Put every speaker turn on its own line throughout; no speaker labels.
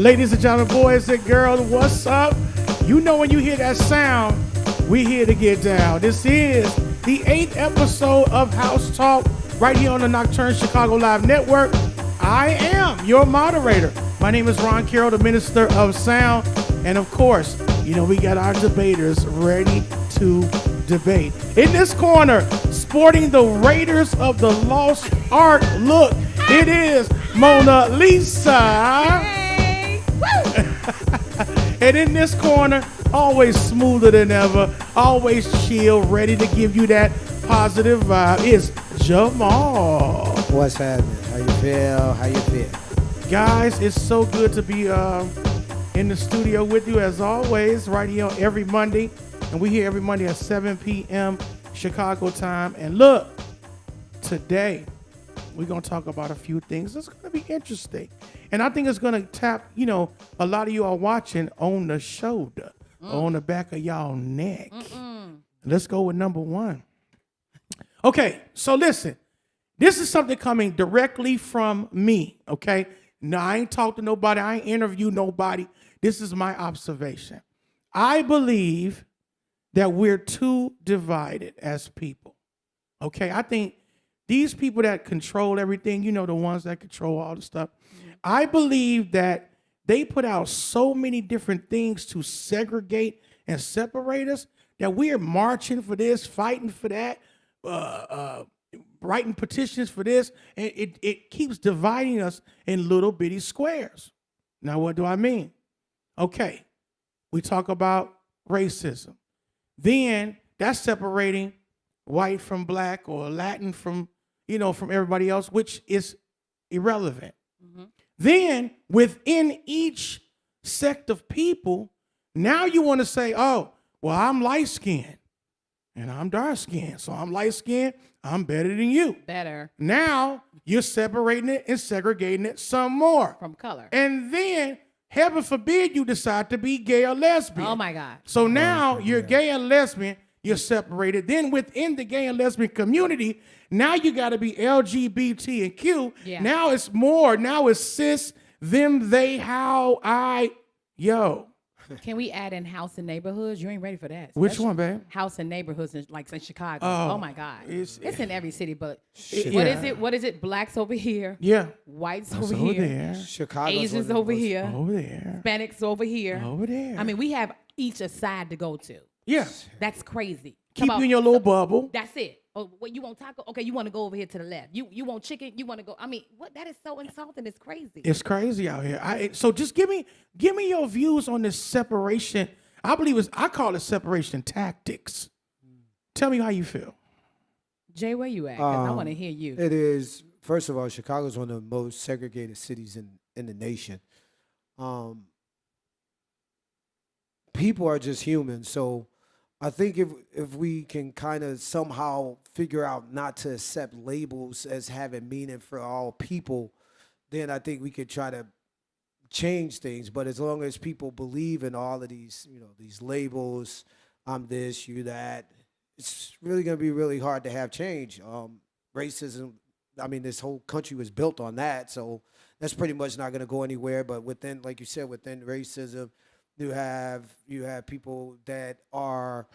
Ladies and gentlemen, boys and girls, what's up? You know when you hear that sound, we here to get down. This is the 8th episode of House Talk right here on the Nocturne Chicago Live Network. I am your moderator. My name is Ron Carroll, the Minister of Sound. And of course, you know, we got our debaters ready to debate. In this corner, sporting the Raiders of the Lost Ark look, it is MonaLisa.
Hey! Woo!
And in this corner, always smoother than ever, always chill, ready to give you that positive vibe, is Jamahl.
What's happening? How you feel? How you feel?
Guys, it's so good to be in the studio with you as always, right here on every Monday. And we here every Monday at 7 p.m. Chicago time. And look, today we're going to talk about a few things. It's going to be interesting. And I think it's going to tap, you know, a lot of you are watching on the shoulder, on the back of y'all neck. Let's go with number one. Okay, so listen. This is something coming directly from me, okay? No, I ain't talked to nobody. I ain't interviewed nobody. This is my observation. I believe that we're too divided as people, okay? I think these people that control everything, you know, the ones that control all the stuff, I believe that they put out so many different things to segregate and separate us that we're marching for this, fighting for that, writing petitions for this, and it keeps dividing us in little bitty squares. Now, what do I mean? Okay, we talk about racism. Then that's separating white from black or Latin from, you know, from everybody else, which is irrelevant. Then within each sect of people, now you want to say, oh, well, I'm light-skinned and I'm dark-skinned, so I'm light-skinned, I'm better than you.
Better.
Now you're separating it and segregating it some more.
From color.
And then, heaven forbid, you decide to be gay or lesbian.
Oh, my God.
So now you're gay and lesbian, you're separated. Then within the gay and lesbian community, now you got to be LGBT and Q.
Yeah.
Now it's more. Now it's cis, them, they, how, I, yo.
Can we add in house and neighborhoods? You ain't ready for that.
Which one, babe?
House and neighborhoods, like in Chicago.
Oh,
Oh, my God.
it's
It's in every city, but
Shit.
what
Yeah.
is it? What is it? Blacks over here.
Yeah.
Whites
That's
over
over
here.
there.
Chicago's
Asians
one of the
over
most-
here.
Over there.
Hispanics over here.
Over there.
I mean, we have each a side to go to.
yeah.
That's crazy.
Keep you in your little bubble.
That's it. Oh, what you want taco? Okay, you want to go over here to the left. You want chicken? You want to go? I mean, what? That is so insulting. It's crazy.
It's crazy out here. So just give me your views on this separation. I call it separation tactics. Tell me how you feel.
Jay, where you at? 'Cause I want to hear you.
It is, first of all, Chicago's one of the most segregated cities in the nation. People are just human, so I think if we can kind of somehow figure out not to accept labels as having meaning for all people, then I think we could try to change things. But as long as people believe in all of these, you know, these labels, I'm this, you that, it's really going to be really hard to have change. Racism, I mean, this whole country was built on that, so that's pretty much not going to go anywhere. But within, like you said, within racism, you have people that are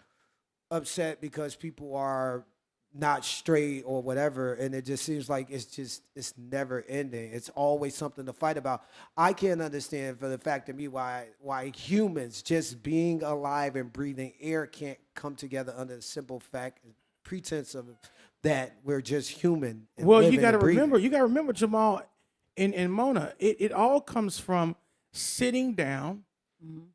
upset because people are not straight or whatever, and it just seems like it's never ending. It's always something to fight about. I can't understand for the fact of me why humans just being alive and breathing air can't come together under the simple fact pretense of that we're just human. And
Well, you
living
got to
and breathing.
remember, Jamahl and Mona. It all comes from sitting down,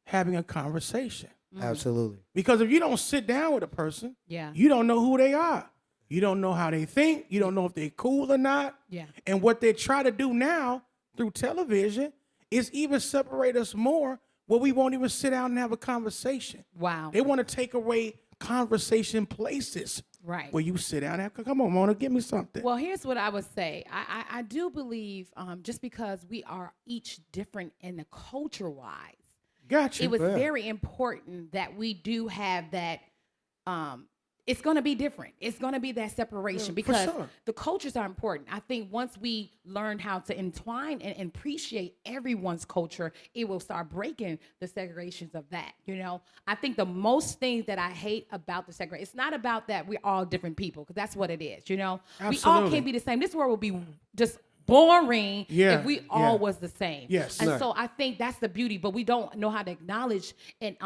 having a conversation.
Absolutely.
Because if you don't sit down with a person,
Yeah.
you don't know who they are. You don't know how they think. You don't know if they're cool or not.
Yeah.
And what they try to do now through television is even separate us more where we won't even sit down and have a conversation.
Wow.
They want to take away conversation places
Right.
where you sit down and have, come on, Mona, give me something.
Well, here's what I would say. I do believe just because we are each different in the culture-wise,
Gotcha.
it was
Yeah.
very important that we do have that it's going to be different. It's going to be that separation
for
because
sure.
the cultures are important. I think once we learn how to entwine and appreciate everyone's culture, it will start breaking the segregations of that. You know, I think the most things that I hate about the segregation, it's not about that we're all different people, because that's what it is. You know, we all
Absolutely.
can't be the same. This world will be just boring
Yeah,
if we all
yeah.
was the same.
Yes.
And
Right.
so I think that's the beauty, but we don't know how to acknowledge and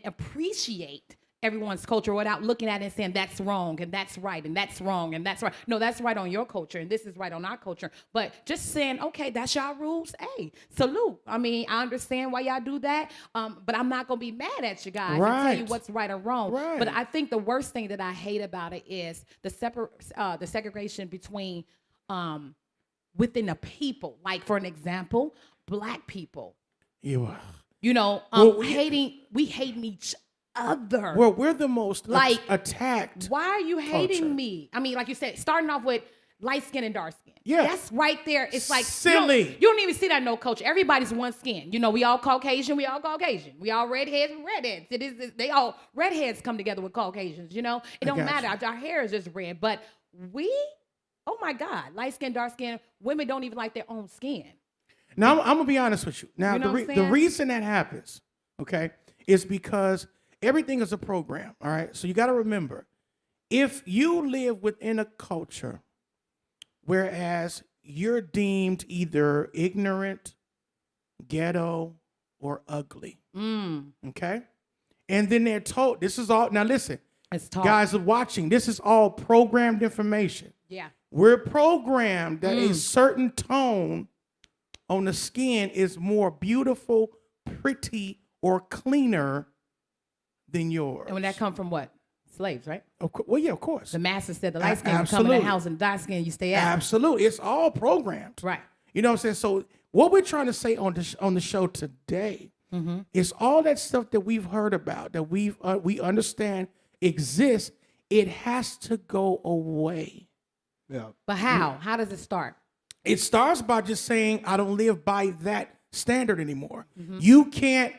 appreciate everyone's culture without looking at it and saying that's wrong and that's right and that's wrong and that's right. No, that's right on your culture and this is right on our culture. But just saying, okay, that's y'all rules. Hey, salute. I mean, I understand why y'all do that, but I'm not gonna be mad at you guys and tell you
Right.
what's right or wrong.
Right.
But I think the worst thing that I hate about it is the segregation between within a people. Like for an example, black people.
Yeah.
You know,
Well,
we hating each other.
Well, we're the most
Like,
attacked.
Why are you hating
culture.
me? I mean, like you said, starting off with light skin and dark skin.
Yeah.
That's right there. It's like
Silly.
You don't even see that in no culture. Everybody's one skin. You know, we all Caucasian. We all redheads and redheads. They all redheads come together with Caucasians. You know, it don't
got
matter. Our hair is just red, but oh my God, light skin, dark skin. Women don't even like their own skin.
Now, I'm gonna be honest with you. Now,
You know what I'm
the
saying?
reason that happens, okay, is because everything is a program. All right, so you got to remember, if you live within a culture, whereas you're deemed either ignorant, ghetto, or ugly, okay, and then they're told this is all. Now, listen,
It's taught.
guys are watching. This is all programmed information.
Yeah.
We're programmed that a certain tone on the skin is more beautiful, pretty, or cleaner than yours.
And when that come from what? Slaves, right?
Well, yeah, of course.
The master said the light skin will come in
Absolutely.
the house and dark skin you stay out.
Absolutely. It's all programmed.
Right.
You know what I'm saying? So what we're trying to say on the show today is all that stuff that we've heard about, that we understand exists, it has to go away.
Yeah.
But how? How does it start?
It starts by just saying, I don't live by that standard anymore. You can't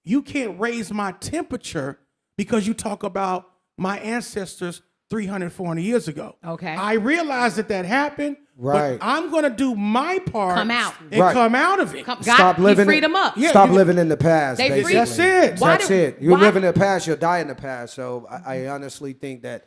raise my temperature because you talk about my ancestors 300, 400 years ago.
Okay.
I realize that happened,
Right.
but I'm going to do my part
Come out.
and
Right.
come out of it.
God,
Stop living.
he freed them up.
Yeah,
Stop
you-
living in the past.
They
Basically.
freed-
That's it.
Why
That's
do-
it. You
why-
live in the past, you'll die in the past. So I honestly think that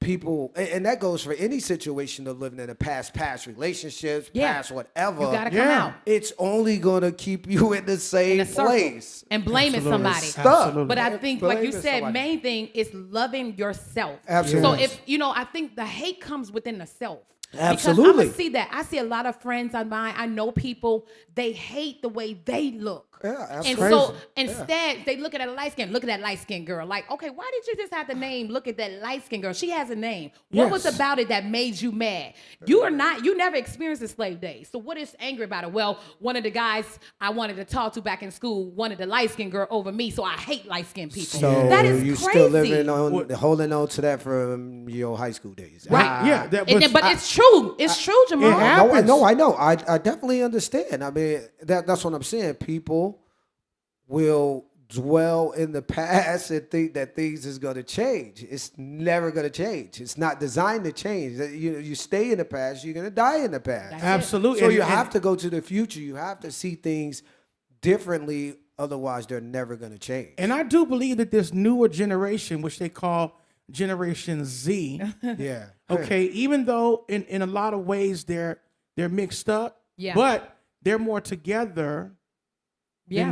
people, and that goes for any situation of living in the past relationships,
Yeah.
past whatever.
You gotta come
Yeah.
out
It's only gonna keep you in the same
in a circle
place.
and blaming somebody.
Absolutely.
But I think, like you
Blaming
said,
somebody.
main thing is loving yourself.
Absolutely.
So if I think the hate comes within the self.
Absolutely.
Because I see that. I see a lot of friends of mine. I know people. They hate the way they look.
Yeah, that's
and
crazy.
so instead, they look at a light skin. Look at that light skinned girl. Like, okay, why did you just have the name? Look at that light skinned girl. She has a name. What was
Yes.
about it that made you mad? You never experienced the slave days. So what is angry about it? Well, one of the guys I wanted to talk to back in school wanted the light skinned girl over me, so I hate light skinned people.
So
that is
you
crazy.
still living on, holding on to that from your high school days.
Right.
Yeah,
But it's true. It's true, Jamahl.
happens.
No, I know. I definitely understand. I mean, that's what I'm saying. People will dwell in the past and think that things is going to change. It's never going to change. It's not designed to change. You stay in the past, you're going to die in the past.
That's it.
Absolutely.
So
And-
you
and-
have to go to the future. You have to see things differently. Otherwise, they're never going to change.
And I do believe that this newer generation, which they call Generation Z,
Yeah.
okay, even though in a lot of ways they're mixed up,
Yeah.
but they're more together
Yeah.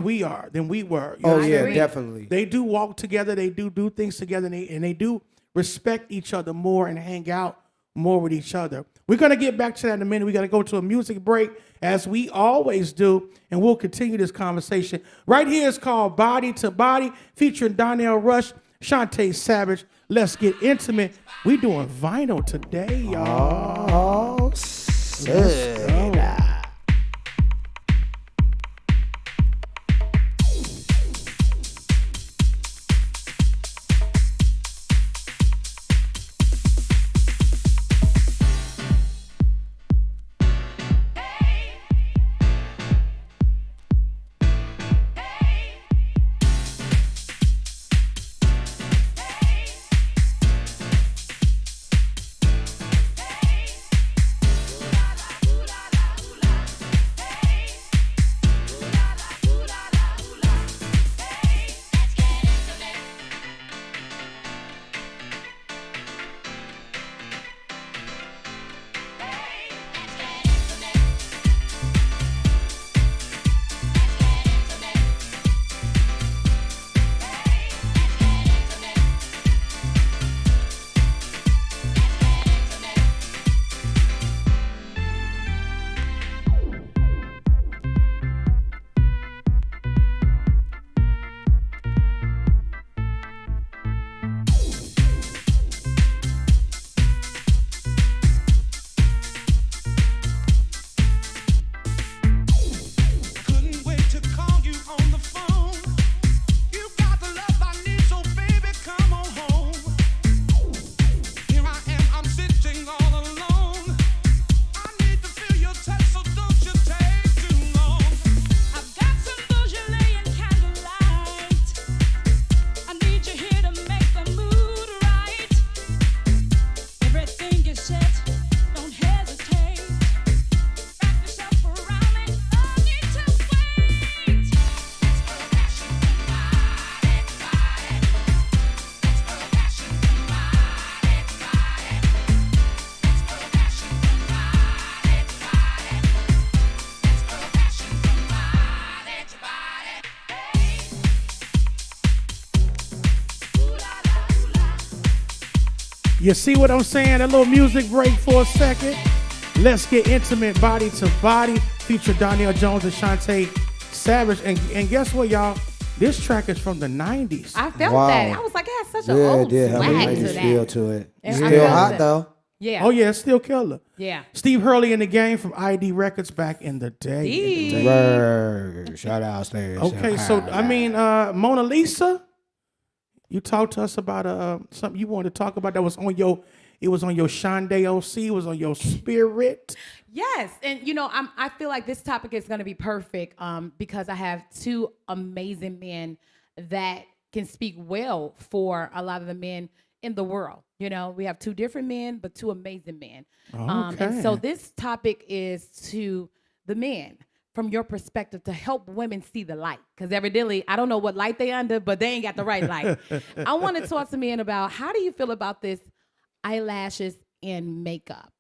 than we were. You
Oh,
know?
yeah,
agree.
definitely.
They do walk together, they do things together, and they do respect each other more and hang out more with each other. We're going to get back to that in a minute. We got to go to a music break, as we always do, and we'll continue this conversation. Right here is called Body to Body, featuring Donnell Rush, Shantae Savage. Let's get intimate. We doing vinyl today, y'all.
Oh,
Let's
shit.
go. You see what I'm saying? A little music break for a second. Let's get intimate, body to body. Feature Donnell Jones and Shantae Savage. And guess what, y'all? This track is from the 90s.
I felt that. I was like, it has such an old swag to that.
Feel to it.
And
Still hot though.
Yeah.
Oh yeah, it's still killer.
Yeah.
Steve Hurley in the game from ID Records back in the day.
Word. Shout out, Steve.
Okay, so I mean, MonaLisa, you talked to us about something you wanted to talk about that was on your. It was on your Shonday OC. It was on your spirit.
Yes, and you know, I feel like this topic is going to be perfect because I have two amazing men that can speak well for a lot of the men in the world. You know, we have two different men, but two amazing men.
Okay.
And so this topic is to the men from your perspective to help women see the light. Because evidently, I don't know what light they under, but they ain't got the right light. I want to talk to men about how do you feel about this eyelashes and makeup?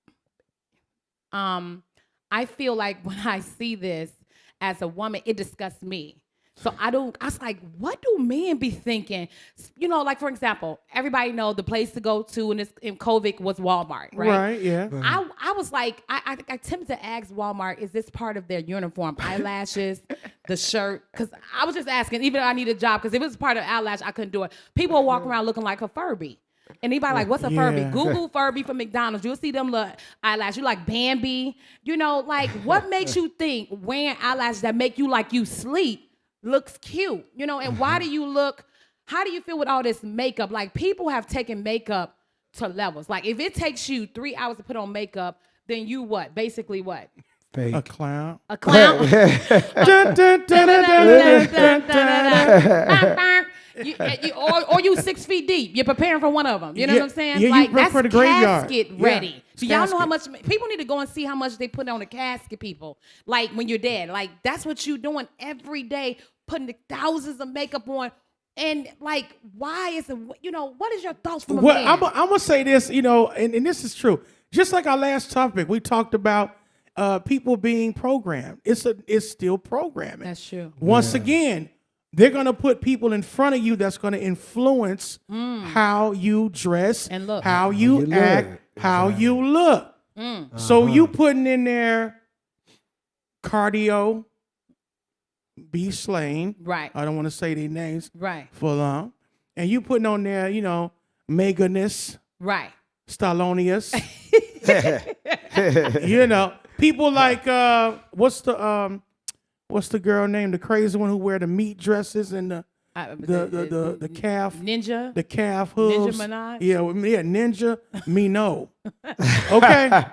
I feel like when I see this as a woman, it disgusts me. So I was like, what do men be thinking? You know, like for example, everybody know the place to go to in COVID was Walmart, right?
Right, yeah.
I was like, I attempted to ask Walmart, is this part of their uniform? Eyelashes, the shirt? Because I was just asking, even if I need a job, because if it was part of eyelash, I couldn't do it. People are walking around looking like a Furby. Anybody like, what's a Furby? Google Furby from McDonald's. You'll see them little eyelashes. You like Bambi. You know, like what makes you think wearing eyelashes that make you like you sleep looks cute? You know, and why do you look, how do you feel with all this makeup? Like people have taken makeup to levels. Like if it takes you 3 hours to put on makeup, then you what? Basically what?
Fake.
A clown.
A clown? Or you 6 feet deep. You're preparing for one of them. You know what I'm saying?
Yeah,
like
you
that's
for the graveyard.
casket ready.
Yeah,
So y'all know how
casket.
much people need to go and see how much they put on a casket, people. Like when you're dead. Like that's what you're doing every day, putting the thousands of makeup on. And like, why is it? You know, what is your thoughts from a
Well,
man?
I'm gonna say this. You know, and this is true. Just like our last topic, we talked about people being programmed. It's still programming.
That's true.
Once again, they're going to put people in front of you that's going to influence how you dress,
And look.
how you
you
act,
look.
how you look. So you putting in there cardio, be slain.
Right.
I don't want to say their names
Right.
for long. And you putting on there, you know, Meganess,
Right.
Stallonius. You know, people like what's the girl name? The crazy one who wear the meat dresses and the calf,
Ninja.
the calf hooves.
Minaj?
Yeah, Ninja. Me no. Okay.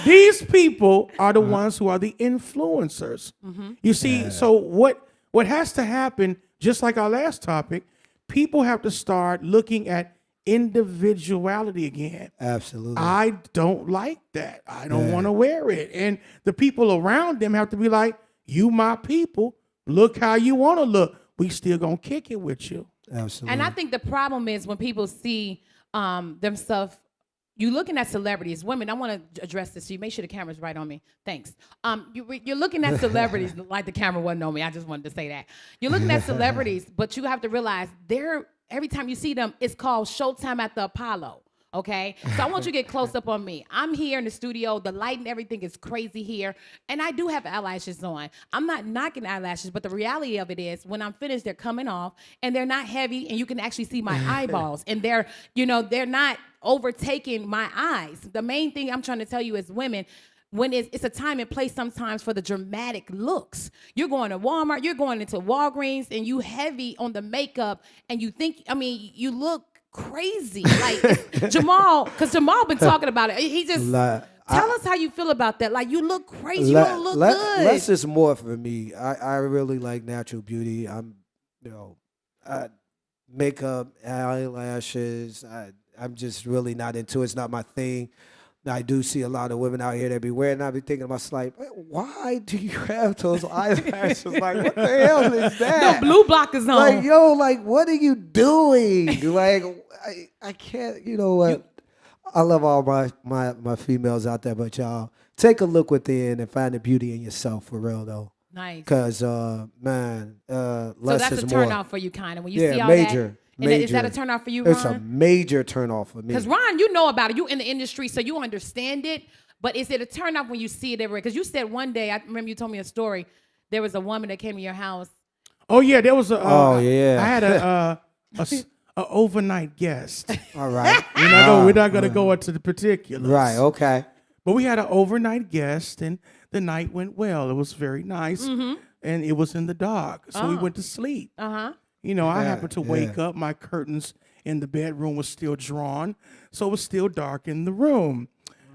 These people are the ones who are the influencers. You see, so what has to happen? Just like our last topic, people have to start looking at individuality again.
Absolutely.
I don't like that. I don't want to wear it. And the people around them have to be like, you my people, look how you want to look. We still gonna kick it with you.
Absolutely.
And I think the problem is when people see themselves, you looking at celebrities, women. I want to address this. So you make sure the camera's right on me. Thanks. You're looking at celebrities like the camera wasn't on me. I just wanted to say that. You're looking at celebrities, but you have to realize every time you see them, it's called Showtime at the Apollo. Okay, so I want you to get close up on me. I'm here in the studio. The light and everything is crazy here. And I do have eyelashes on. I'm not knocking eyelashes, but the reality of it is when I'm finished, they're coming off and they're not heavy and you can actually see my eyeballs and they're not overtaking my eyes. The main thing I'm trying to tell you is women, when it's a time and place sometimes for the dramatic looks. You're going to Walmart, you're going into Walgreens and you heavy on the makeup and you you look crazy. Like Jamahl, because Jamahl been talking about it. He just tell us how you feel about that. Like you look crazy, you don't look good.
Less is more for me. I really like natural beauty. Makeup, eyelashes. I'm just really not into it. It's not my thing. I do see a lot of women out here that be wearing. I be thinking to myself, like, why do you have those eyelashes? Like, what the hell is that?
No blue blockers on.
Like, yo, like, what are you doing? Like, I can't. You know what? I love all my females out there, but y'all take a look within and find the beauty in yourself for real though.
Nice.
Because
So
less
that's
is
a
more.
turn off for you, kind of when you see all
major.
that. And is that a turn off for you,
It's
Ron?
a major turn off for me.
Because Ron, you know about it. You in the industry, so you understand it. But is it a turn off when you see it everywhere? Because you said one day, I remember you told me a story. There was a woman that came to your house.
Oh yeah, there was a.
Oh, yeah.
I had a overnight guest.
All right.
We're not gonna go into the particulars.
Right, okay.
But we had an overnight guest, and the night went well. It was very nice, and it was in the dark, so we went to sleep. I happened to wake up. My curtains in the bedroom was still drawn, so it was still dark in the room.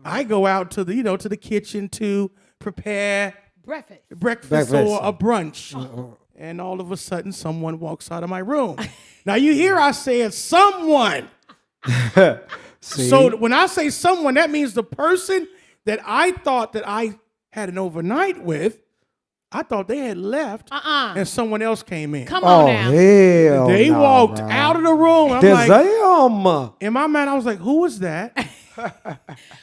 I go out to the kitchen to prepare breakfast or a brunch, and all of a sudden, someone walks out of my room. Now you hear I said someone. So when I say someone, that means the person that I thought that I had an overnight with, I thought they had left, and someone else came in.
Come on now.
Hell
They walked
bro.
out of the room. I'm like,
Damn.
in my mind, I was like, who was that?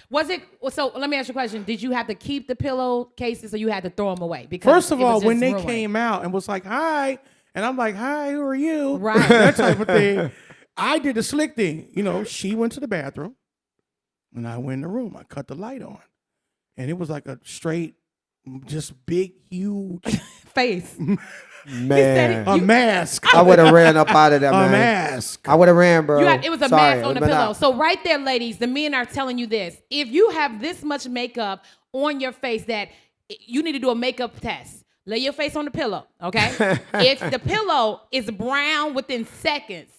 Was it, so let me ask you a question. Did you have to keep the pillowcases or you had to throw them away? Because
First of
it was
all,
just
when they
ruined.
came out and was like, hi, and I'm like, hi, who are you?
Right.
That type of thing. I did the slick thing. She went to the bathroom, and I went in the room. I cut the light on, and it was like a straight, just big, huge
Face.
Man.
a mask.
I would have ran up out of there,
A
man.
mask.
I would have ran, bro.
It was a
Sorry,
mask on the
but
pillow.
nah.
So right there, ladies, the men are telling you this. If you have this much makeup on your face that you need to do a makeup test, lay your face on the pillow, okay? If the pillow is brown within seconds,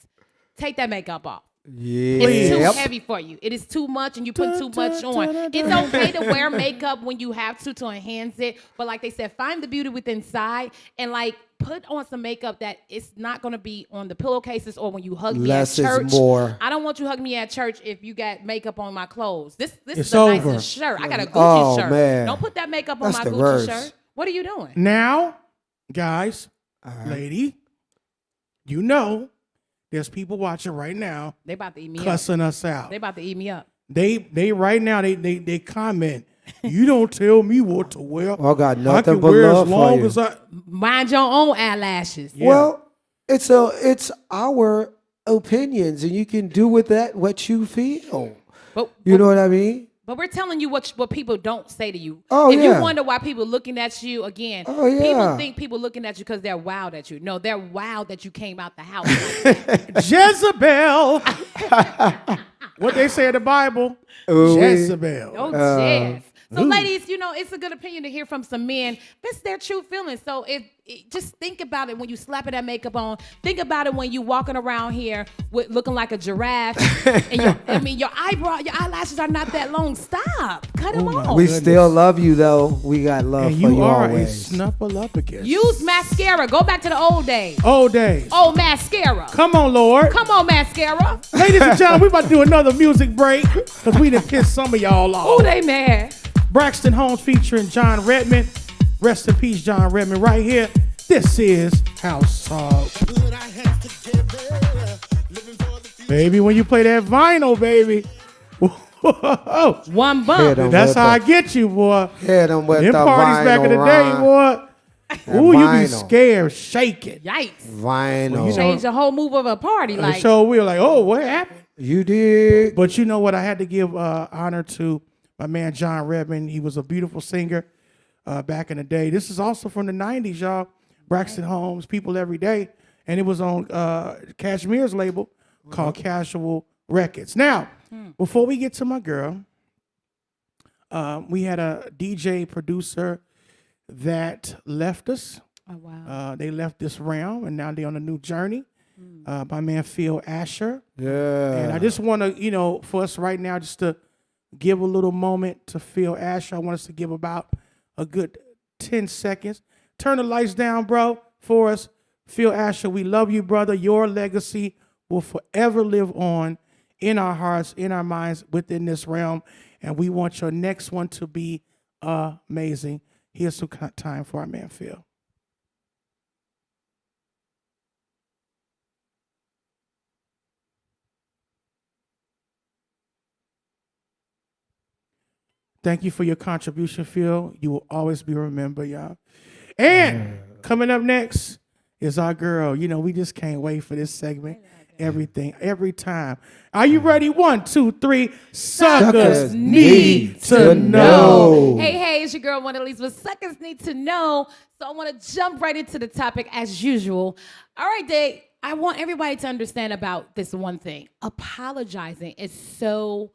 take that makeup off.
Yeah.
It's too heavy for you. It is too much and you put too much on. It's okay to wear makeup when you have to enhance it. But like they said, find the beauty within inside and like put on some makeup that it's not going to be on the pillowcases or when you hug me
Less
at
is
church.
more.
I don't want you hugging me at church if you got makeup on my clothes. This
It's
is the
over.
nicest shirt. I got a Gucci
Oh,
shirt.
man.
Don't put that makeup
That's
on my
the
Gucci
worst.
shirt. What are you doing?
Now, guys,
right.
lady, there's people watching right now
They about to eat me
cussing
up.
us out.
They about to eat me up.
They right now they comment. You don't tell me what to wear.
I got
I
nothing
can
but
wear
love
as long
for you.
as I.
Mind your own eyelashes.
Yeah.
Well, it's our opinions, and you can do with that what you feel.
But,
You know what I mean?
But we're telling you what people don't say to you.
Oh,
if
yeah.
you wonder why people looking at you again,
Oh, yeah.
people think people looking at you because they're wild at you. No, they're wild that you came out the house like that.
Jezebel. What they say in the Bible?
Ooh,
Jezebel.
Oh, yes. So, ladies, it's a good opinion to hear from some men. That's their true feelings. So, just think about it when you slapping that makeup on. Think about it when you walking around here with looking like a giraffe. And your eyelashes are not that long. Stop. Cut them off.
we still love you, though. We got love
And
for
you
you
are
always.
a snuffleupagus.
Use mascara. Go back to the old days.
Old days.
Oh, mascara.
Come on, Lord.
Come on, mascara.
Ladies and gentlemen, we about to do another music break because we done pissed some of y'all off.
Oh, they mad.
Braxton Holmes featuring John Redmond. Rest in peace, John Redmond, right here. This is House Talk. Baby, when you play that vinyl, baby.
One
Hit
bump.
'em
That's
with
how I
the-
get you, boy.
Hit 'em with
Them
the
parties back in the
vinyl,
day,
Ron.
boy. Ooh, you be
vinyl.
scared, shaking.
Yikes.
Vinyl.
you know-
Change the whole move of a party.
And
Like,
so we were like, oh, what happened?
You did.
But you know what? I had to give honor to my man John Redmond. He was a beautiful singer back in the day. This is also from the 90s, y'all. Braxton Holmes, People Every Day. And it was on Cashmere's label called Casual Records. Now, before we get to my girl, we had a DJ producer that left us.
oh, wow.
They left this realm, and now they're on a new journey. My man Phil Asher.
Yeah.
And I just want to, for us right now, just to give a little moment to Phil Asher. I want us to give about a good 10 seconds. Turn the lights down, bro, for us. Phil Asher, we love you, brother. Your legacy will forever live on in our hearts, in our minds, within this realm. And we want your next one to be amazing. Here's some time for our man, Phil. Thank you for your contribution, Phil. You will always be remembered, y'all. And coming up next is our girl. We just can't wait for this segment. everything, every time. Are you ready? 1, 2, 3.
Suckers
need to know.
Hey, it's your girl MonaLisa. Suckers need to know. So I want to jump right into the topic as usual. All right, Dave. I want everybody to understand about this one thing. Apologizing is so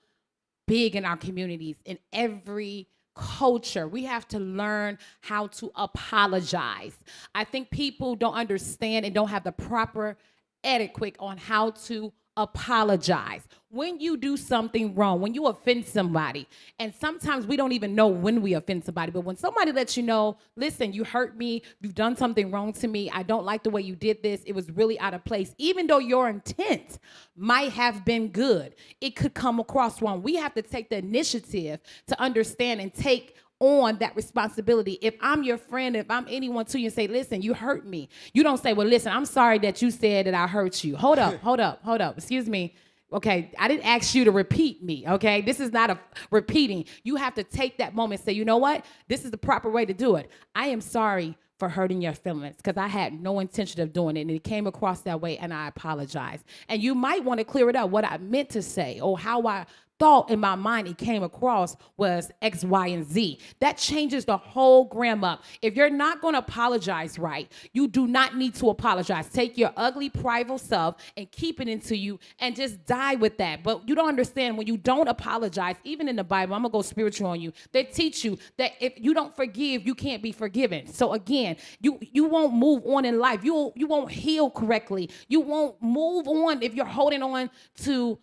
big in our communities, in every culture. We have to learn how to apologize. I think people don't understand and don't have the proper etiquette on how to apologize. When you do something wrong, when you offend somebody, and sometimes we don't even know when we offend somebody, but when somebody lets you know, listen, you hurt me, you've done something wrong to me, I don't like the way you did this, it was really out of place, even though your intent might have been good, it could come across wrong. We have to take the initiative to understand and take on that responsibility. If I'm your friend, if I'm anyone to you and say, listen, you hurt me. You don't say, well, listen, I'm sorry that you said that I hurt you. Hold up. Excuse me. Okay, I didn't ask you to repeat me, okay? This is not a repeating. You have to take that moment and say, you know what? This is the proper way to do it. I am sorry for hurting your feelings because I had no intention of doing it and it came across that way and I apologize. And you might want to clear it up. What I meant to say or how I thought in my mind it came across was X, Y, and Z. That changes the whole gram up. If you're not going to apologize right, you do not need to apologize. Take your ugly, prideful self and keep it into you and just die with that. But you don't understand when you don't apologize, even in the Bible, I'm going to go spiritual on you. They teach you that if you don't forgive, you can't be forgiven. So again, you won't move on in life. You won't heal correctly. You won't move on if you're holding on to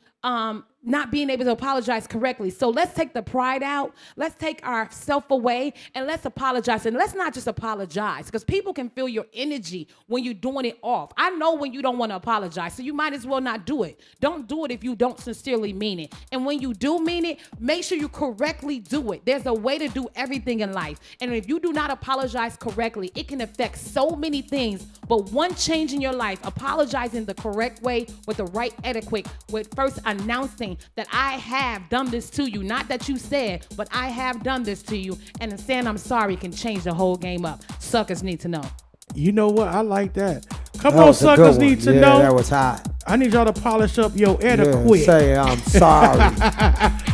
not being able to apologize correctly. So let's take the pride out. Let's take our self away and let's apologize. And let's not just apologize because people can feel your energy when you're doing it off. I know when you don't want to apologize, so you might as well not do it. Don't do it if you don't sincerely mean it. And when you do mean it, make sure you correctly do it. There's a way to do everything in life. And if you do not apologize correctly, it can affect so many things. But one change in your life, apologizing the correct way with the right etiquette, with first announcing that I have done this to you, not that you said, but I have done this to you, and in saying I'm sorry can change the whole game up. Suckers need to know.
You know what? I like that. Come on, suckers need to know.
That was hot.
I need y'all to polish up your etiquette.
Yeah, say I'm sorry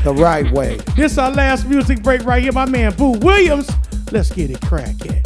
the right way.
This is our last music break right here. My man Boo Williams. Let's get it cracking.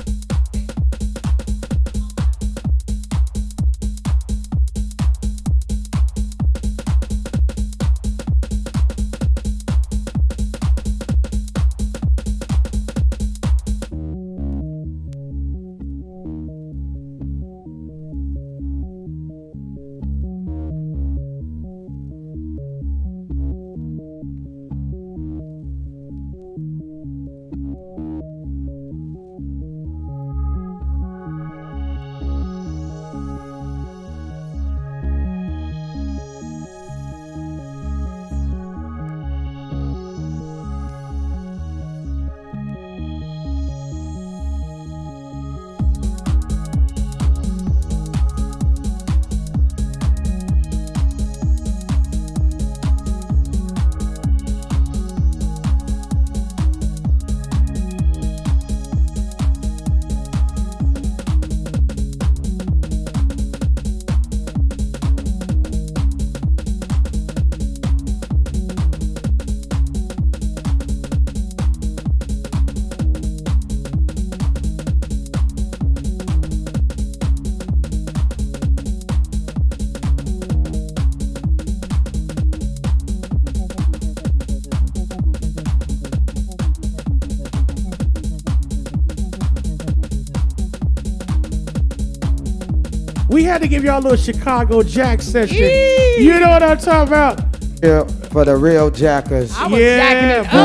We had to give y'all a little Chicago Jack session. You know what I'm talking about?
Yeah, for the real jackers.
Boo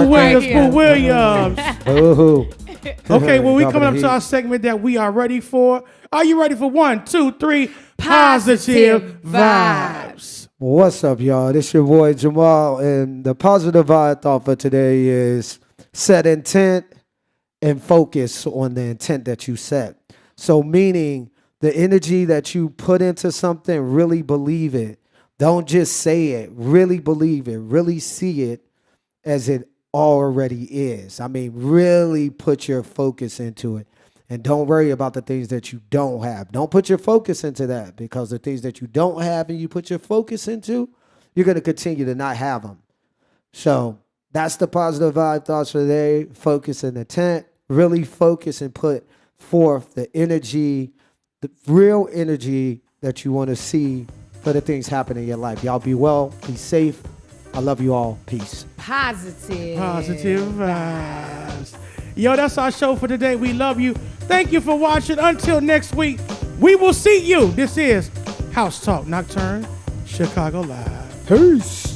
Williams, Boo Williams.
Ooh.
Okay, well, we coming up to our segment that we are ready for. Are you ready for 1, 2, 3? Positive vibes.
What's up, y'all? This your boy Jamahl, and the positive vibe thought for today is set intent and focus on the intent that you set. So meaning the energy that you put into something, really believe it. Don't just say it. Really believe it. Really see it as it already is. I mean, really put your focus into it. And don't worry about the things that you don't have. Don't put your focus into that, because the things that you don't have and you put your focus into, you're going to continue to not have them. So that's the positive vibe thoughts for today. Focus and intent. Really focus and put forth the energy, the real energy that you want to see for the things happening in your life. Y'all be well. Be safe. I love you all. Peace.
Positive
vibes. Yo, that's our show for today. We love you. Thank you for watching. Until next week, we will see you. This is House Talk Nocturne, Chicago Live.
Peace.